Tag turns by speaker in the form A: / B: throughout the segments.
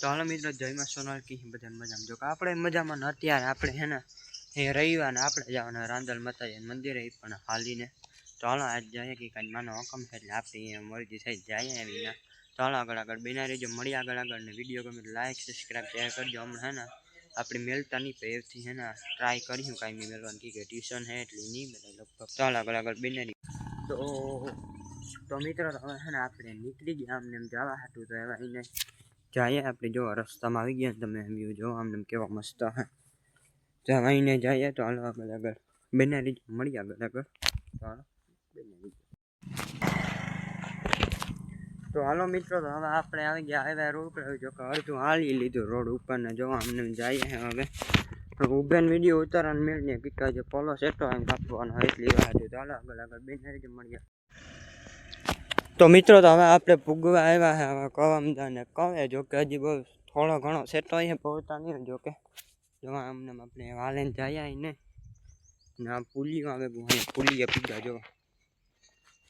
A: તો હાલો મિત્રો જયમાં સોનાલ કી બધા મજામાં જો કે આપણે મજામાં ન અત્યારે આપણે હે ને એ રવિવારને આપણે જવાના રાંદલ માતાજી મંદિરે પણ હાલીને તો હાલો આજ જઈએ કે કાંઈ માનો હુકમ છે એટલે આપણે અહીંયા મરજી થઈ જાય એવી તો હાલો આગળ બિના રહેજો મળી આગળ ને વિડીયો ગમે લાઈક સબસ્ક્રાઈબ શેર કરજો હમણાં હે ને આપણે મેલતા નહીં પહેરથી હે ને ટ્રાય કર્યું કાંઈ મેળવાનું કે ટ્યુશન હે એટલે નહીં મળે લગભગ તો હાલો આગળ બિના તો મિત્રો હવે હે ને આપણે નીકળી ગયા આમને એમ જવા હતું તો એવા એને જઈએ આપણે જો રસ્તામાં આવી ગયા તમે વ્યૂ જો આમને કેવા મસ્ત હે તો અહીંને જઈએ તો હાલો આગળ બેનારી મળી આગળ તો હાલો તો હાલો મિત્રો તો હવે આપણે આવી ગયા હવે રોડ ઉપર જો કે અડધું હાલી લીધું રોડ ઉપર ને જો આમને જઈએ હવે ઉભેન વિડીયો ઉતારવાનું મેળને કીધા જે પોલો સેટો એમ કાપવાનો એટલી વાત તો હાલો આગળ બેનારી મળીએ તો મિત્રો તો હવે આપણે પૂગવા આવ્યા છે હવે કવામદા ને કહે જો કે હજી બહુ થોડો ઘણો સેટો અહીંયા પહોંચતા નહીં જો કે જો આમને આપણે વાલેને જઈએ ને આ પુલીઓ આવે પુલીએ પીગા જો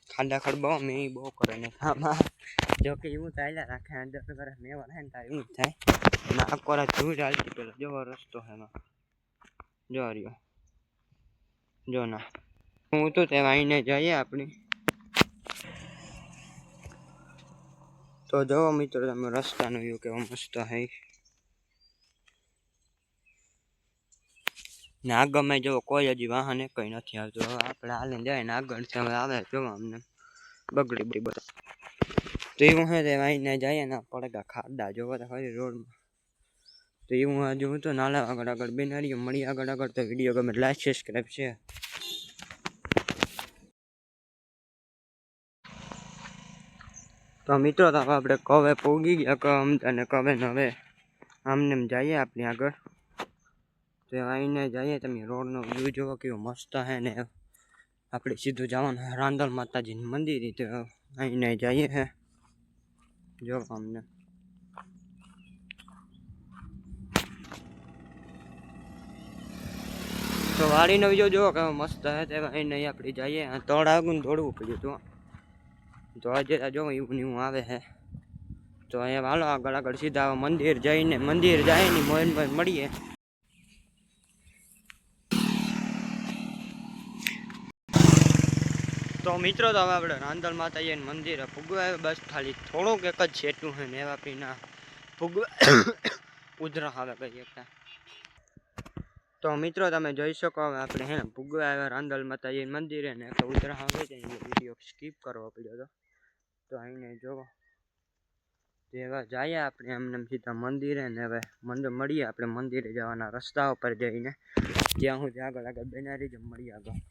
A: ખાડા ખડબાઓ મેં એ બહુ કરે ને આમાં જો કે એવું ચાલ્યા રાખે અંદર કરે મેવા રહે ને તારે એવું જ થાય ના કોરા ધૂળ હાલતી પેલો જેવો રસ્તો છે એમાં જો રહ્યો જો ના હું તો તેમાં આવીને જઈએ આપણે તો જો મિત્રો તમે રસ્તાનો વ્યૂ કેવો મસ્ત હે ને આગળમાં જો કોઈ હજી વાહન કઈ નથી આવતું હવે આપણે હાલીને જાય ને આગળ હવે આવે જો અમને બગડી બધા તો એવું હે તે આવીને જઈએ ને પડે ખાડા જોવા તો ખરી રોડમાં તો એવું હજુ હું તો નાલા આગળ બેનારીઓ મળી આગળ તો વિડીયો ગમે લાઈક સબસ્ક્રાઈબ છે તો મિત્રો તો આપણે કવે પોગી ગયા અને કવે ને હવે આમને જઈએ આપણે આગળ તો આવીને જઈએ તમે રોડનો વ્યૂ જોવો કેવો મસ્ત હે ને આપણે સીધું જવાનું રાંદલ માતાજીનું મંદિર તો આવીને જઈએ હે જો અમને તો વાડીનો વ્યૂ જોવો કેવો મસ્ત હે તે આવીને આપણે જઈએ તળ આગું દોડવું પડ્યું તો આજે જો એવું ને એવું આવે છે તો અહીંયા હાલો આગળ સીધા મંદિર જાય ને મોહન મળીએ તો મિત્રો તો હવે આપણે રાંદલ માતાજી મંદિર પૂગવા બસ ખાલી થોડુંક એક જ છેટું છે ને એવા પીના પૂગવા ઉધરા આવે કઈ એકતા તો મિત્રો તમે જોઈ શકો હવે આપણે હે ને પૂગવા આવ્યા રાંદલ માતાજી મંદિરે ને એક ઉધરા આવે છે વિડીયો સ્કીપ કરવો પડ્યો તો આઈને જોવો જેવા જઈએ આપણે એમને સીધા મંદિરે ને હવે મળીએ આપણે મંદિરે જવાના રસ્તા ઉપર જઈને ત્યાં હું આગળ બેનારી જ મળીએ આગળ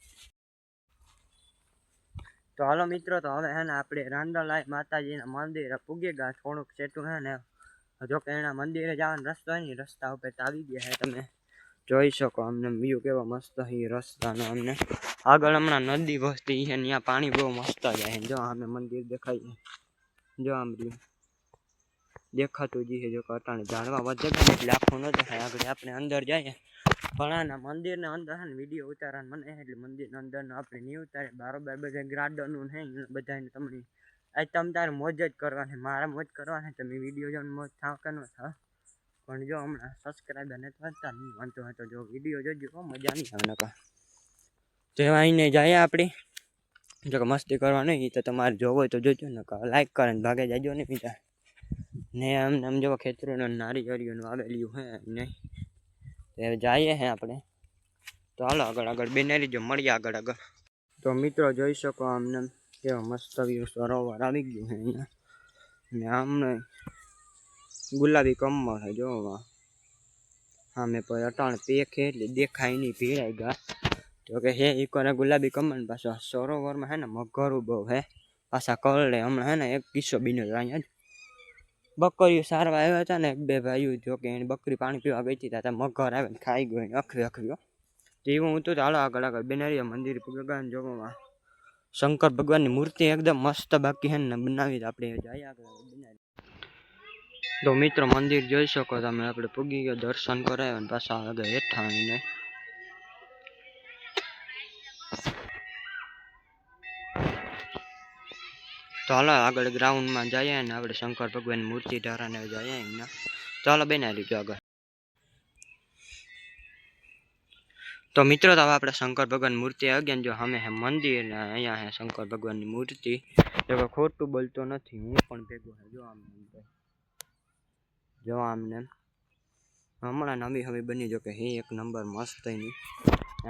A: તો હાલો મિત્રો તો હવે હે ને આપણે રાંદલ માતાજીના મંદિરે પૂગી ગયા થોડુંક સેટું હે ને જો કે એના મંદિરે જવાનો રસ્તો નહીં રસ્તા ઉપર તો આવી ગયા હે તમે જોઈ શકો અમને વ્યૂ કેવો મસ્ત છે રસ્તાનો અમને આગળ હમણાં નદી વસતી છે ત્યાં પાણી બહુ મસ્ત જાય જો અમે મંદિર દેખાય જો આમ રહ્યું દેખાતું જ છે જો કે અટાણે ઝાડવા વધે એટલે આખું ન દેખાય આગળ આપણે અંદર જઈએ ભણાના મંદિરને અંદર છે ને વિડીયો ઉતારવાનું મને એટલે મંદિરના અંદરનો આપણે નહીં ઉતારે બારોબાર બધા ગાર્ડનનું હે બધાને તમને આજ તમે તારે મોજ જ કરવાની મારે મોજ કરવાની તમે વિડીયો જોઈને મોજ થાવ કે ન થાવ પણ જો હમણાં સબસ્ક્રાઈબર નથી વધતા નહીં વાંધો હોય તો જો વિડીયો જોજો મજા નહીં આવે નકા તો એમાં આવીને જાય આપણે જો કે મસ્તી કરવા નહીં તો તમારે જોવો હોય તો જોજો નકા લાઈક કરે ને ભાગે જાજો ને બીજા ને આમ જો ખેતરોનો નારિયેળીઓનું આવેલું હે નહીં તો જઈએ હે આપણે તો હાલો આગળ બેનારી જો મળીએ આગળ તો મિત્રો જોઈ શકો આમને કેવો મસ્ત વ્યૂ સરોવર આવી ગયું છે અહીંયા ને આમને ગુલાબી કમર છે જોવા હા મેં પછી અટાણે પેક એટલે દેખાય નહીં ભીડાઈ ગયા તો કે હે એ કોને ગુલાબી કમર પાછો સરોવરમાં હે ને મગરું બહુ હે પાછા કરડે હમણાં હે ને એક કિસ્સો બીનો અહીંયા જ બકરીઓ સારવા આવ્યા હતા ને એક બે ભાઈઓ જો કે એની બકરી પાણી પીવા ગઈ હતી ત્યાં મગર આવે ને ખાઈ ગયો એને અખવ્યો તો એવું હું તો હાલો આગળ બેનારીયા મંદિર ભગવાન જોવામાં શંકર ભગવાનની મૂર્તિ એકદમ મસ્ત બાકી હે ને બનાવી આપણે જઈએ આગળ બનાવી તો મિત્રો મંદિર જોઈ શકો તમે આપણે પૂગી ગયો દર્શન કરાવ્યા અને પાછા આગળ હેઠા આવીને તો હાલો આગળ ગ્રાઉન્ડમાં જઈએ ને આપણે શંકર ભગવાનની મૂર્તિ ધારાને જઈએ એમના ચાલો બેના લીધો આગળ. તો મિત્રો તો હવે આપણે શંકર ભગવાન મૂર્તિ આવી ગયા. જો અમે હે મંદિર ને અહીંયા હે શંકર ભગવાનની મૂર્તિ. જો ખોટું બોલતો નથી, હું પણ ભેગો હે. જો આમને હમણાં નવી હવે બની. જો કે હે એક નંબર મસ્ત એની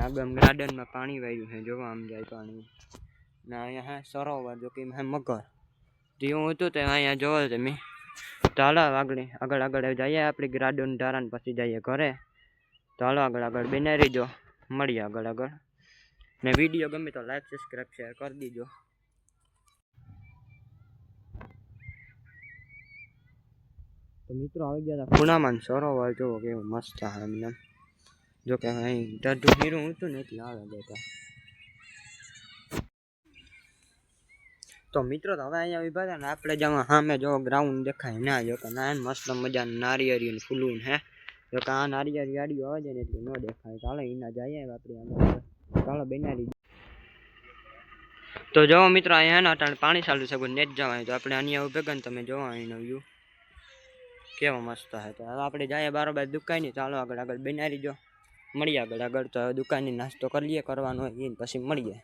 A: આગળ ગાર્ડનમાં પાણી વાયું છે. જોવા આમ જાય પાણી ને અહીંયા હે સરોવર. જો કે હે મગર જેવું હતું તે અહીંયા જોવા તમે. ચાલો આગળ જઈએ આપણે ગાર્ડન ધારાને પછી જઈએ ઘરે. ચાલો આગળ બેના રહીજો. મળીએ આગળ ને વિડીયો ગમે તો લાઈક સબસ્ક્રાઈબ શેર કરી દીજો. તો મિત્રો આવી ગયા હતા ખૂણામાં સરોવર. જોવો કેવું મસ્ત છે એમને. જો કે અહીં ટાઢું હીરું હતું ને એટલે આવે ગયા. તો મિત્રો તો હવે અહીંયા ઉભા હતા ને આપણે જવા સામે જો ગ્રાઉન્ડ દેખાય ના. જો કે ના મસ્ત મજાનું નારિયેરી ફૂલું હે. જો કે આ નારિયેરી ગાડીઓ આવે છે ને એટલે ન દેખાય. ચાલો એના જઈએ આપણે આગળ. ચાલો બેનારી. તો જો મિત્રો અહીંયા ને અટાણે પાણી ચાલુ છે. કોઈ નેટ જવાય તો આપણે અહીંયા ઉભેગા ને તમે જોવા અહીંનો વ્યૂ કેવો મસ્ત છે. તો હવે આપણે જઈએ બારોબાર દુકાને. ચાલો આગળ બેનારી જો. મળીએ આગળ તો હવે દુકાનની નાસ્તો કરી લઈએ કરવાનો હોય એને પછી મળીએ.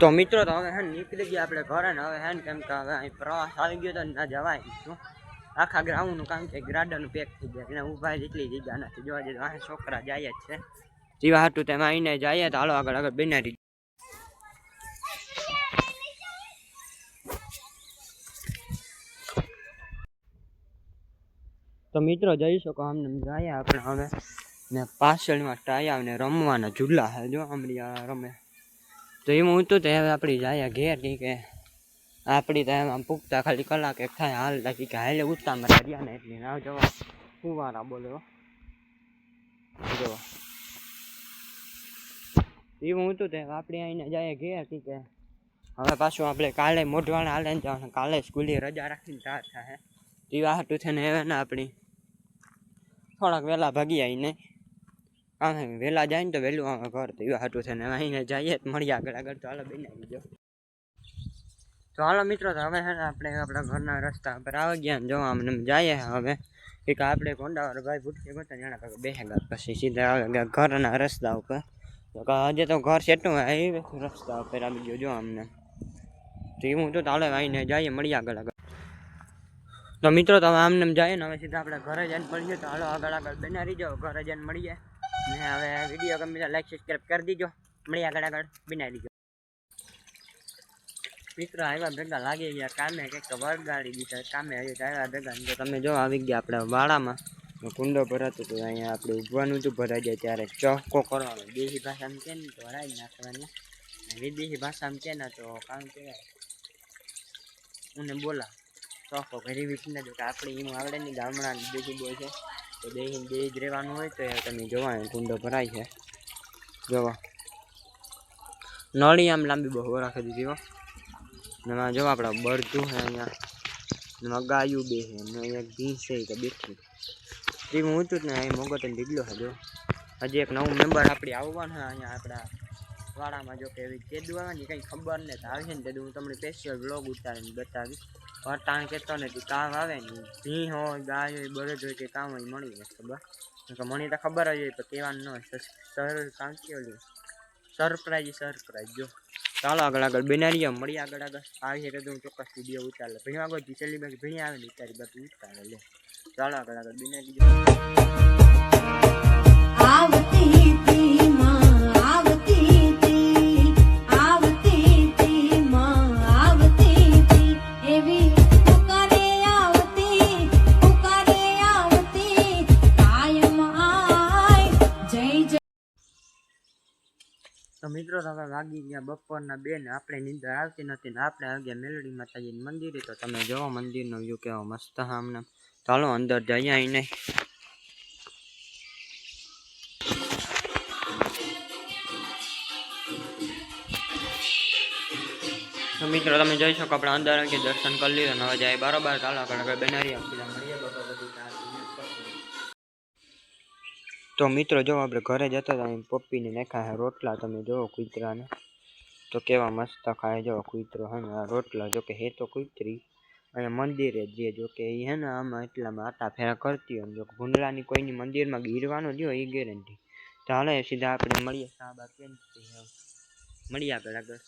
A: તો મિત્રો તો હવે હે નીકળી ગયા આપણે ઘરે ને. હવે હે ને કેમ કે હવે અહીં પ્રવાસ આવી ગયો તો ના જવાય. શું આખા ગ્રાઉન્ડનું કામ છે. ગ્રાડન પેક થઈ ગયા એને ઊભા જેટલી જગ્યા નથી. જોવા જઈએ આ છોકરા જાય જ છે જીવા હાટું તેમાં આવીને જઈએ. તો હાલો આગળ બેનારી. તો મિત્રો જઈ શકો અમને જાય આપણે હવે ને પાછળમાં ટાયા ને રમવાના ઝૂલા છે. જો આમરી રમે તો એમાં હતું તો હવે આપણી જાય ઘેર કે આપણી તો એમાં પૂગતા ખાલી કલાક એક થાય હાલતા કે હાલે ઉતામાં રહ્યા ને એટલે ના જવા ફુવારા બોલો જો એવું હતું તો આપણે આવીને જાય ઘેર કે હવે પાછું આપણે કાલે મોઢવાણા હાલે ને જવાનું. કાલે સ્કૂલે રજા રાખીને તાર થાય તેવા હાટું થઈને હવે ને આપણી થોડાક વહેલા ભાગી આવીને આમે વહેલા જાય ને તો વહેલું આવે ઘર. તો એવા હાટું થઈને આવીને જઈએ મળીએ આગળ. તો હાલો બનાવી દો. તો હાલો મિત્રો તો હવે આપણે આપણા ઘરના રસ્તા પર આવી ગયા ને જોવા અમને જઈએ. હવે એક આપણે કોંડાવાળા ભાઈ ભૂટકે ગોતા જાણા પાસે બેસેગા પછી સીધા આવે ઘરના રસ્તા ઉપર. તો હજે તો ઘર સેટું એ રસ્તા ઉપર આવી ગયો જો અમને. તો એવું તો હાલે આવીને જઈએ મળીએ આગળ. તો મિત્રો તો હવે આમને જાય ને હવે સીધા આપણે ઘરે જઈને મળીએ. તો હાલો આગળ બનાવી જાઓ ઘરે જઈને મળીએ. ને હવે વિડીયો ગમે તો લાઈક સબસ્ક્રાઈબ કરી દીજો. મળીએ આગળ બનાવી દીજો. મિત્રો આવ્યા ભેગા લાગી ગયા કામે કંઈક તો વળગાડી દીધા કામે. હજી આવ્યા ભેગા તો તમે જો આવી ગયા આપણે વાડામાં કુંડો ભરાતો હતો. અહીંયા આપણે ઉભવાનું હતું ભરાઈ જાય ત્યારે ચોખ્ખો કરવાનો. દેશી ભાષામાં કે ને તો હરાઈ નાખવાની. વિદેશી ભાષામાં કે ને તો કામ કહેવાય મને બોલા ચોખ્ખો ઘરી વીખીને જો કે આપણે એનું આવડે નહીં. ગામડાની દેશી બોય છે તો દેશી જ રહેવાનું હોય. તો તમે જોવા કુંડો ભરાય છે. જોવા નળી આમ લાંબી બહુ રાખી દીધી હો. એમાં જો આપણે બળતું છે અહીંયા એમાં ગાયું બે છે ને એક ભીંસ છે કે બેઠી જેવું ઊંચું જ ને અહીં મોગટને ઢીગલો છે. જો હજી એક નવું મેમ્બર આપણી આવવાનું છે અહીંયા આપણા વાડામાં. જો કે એવી કેદું આવવાની કંઈ ખબર નહીં. તો આવશે ને તે હું તમને સ્પેશિયલ બ્લોગ ઉતારીને બતાવીશ. વર્તાણ કહેતો નથી કામ આવે ને ભીં હોય ગાય હોય બળદ હોય કે કામ હોય મળી જાય ખબર. મને તો ખબર જ હોય તો કહેવાનું ન હોય. કામ કેવું સરપ્રાઈઝ જો. ચાલો આગળ બનાવીએ મળીએ આગળ આવી છે તો હું ચોક્કસ વિડીયો ઉતાર લે. ભીણ આગળ છેલ્લી બાકી ભીણી આવે ને તારી બાકી ઉતારે લે. ચાલો આગળ બનાવી તો મિત્રો હવે વાગી ગયા બપોરના 2 ને આપણે નીંદર આવતી નથી ને આપણે આવી ગયા મેલડી માતાજીનું મંદિરે. તો તમે જોવો મંદિરનો વ્યૂ કેવો મસ્ત આમને. ચાલો અંદર જઈએ આવીને. તો મિત્રો તમે જોઈ શકો આપણે અંદર આવી દર્શન કરી લીધું. હવે જાય બરોબર. ચાલો આગળ બનાવી મળીએ. તો મિત્રો જો આપણે ઘરે જતા હતા પપ્પીને નાખ્યા રોટલા. તમે જોવો કૂતરાને તો કેવા મસ્ત ખાય. જો કૂતરો હે ને આ રોટલા. જો કે હે તો કૂતરી અહીંયા મંદિરે જ જો કે એ હે ને આમાં એટલામાં આટા ફેરા કરતી હોય જો ભૂંડલાની કોઈની મંદિરમાં ગીરવાનો જો એ ગેરંટી ચાલે સીધા આપણે મળીએ સાહેબ મળીએ આપણે આગળ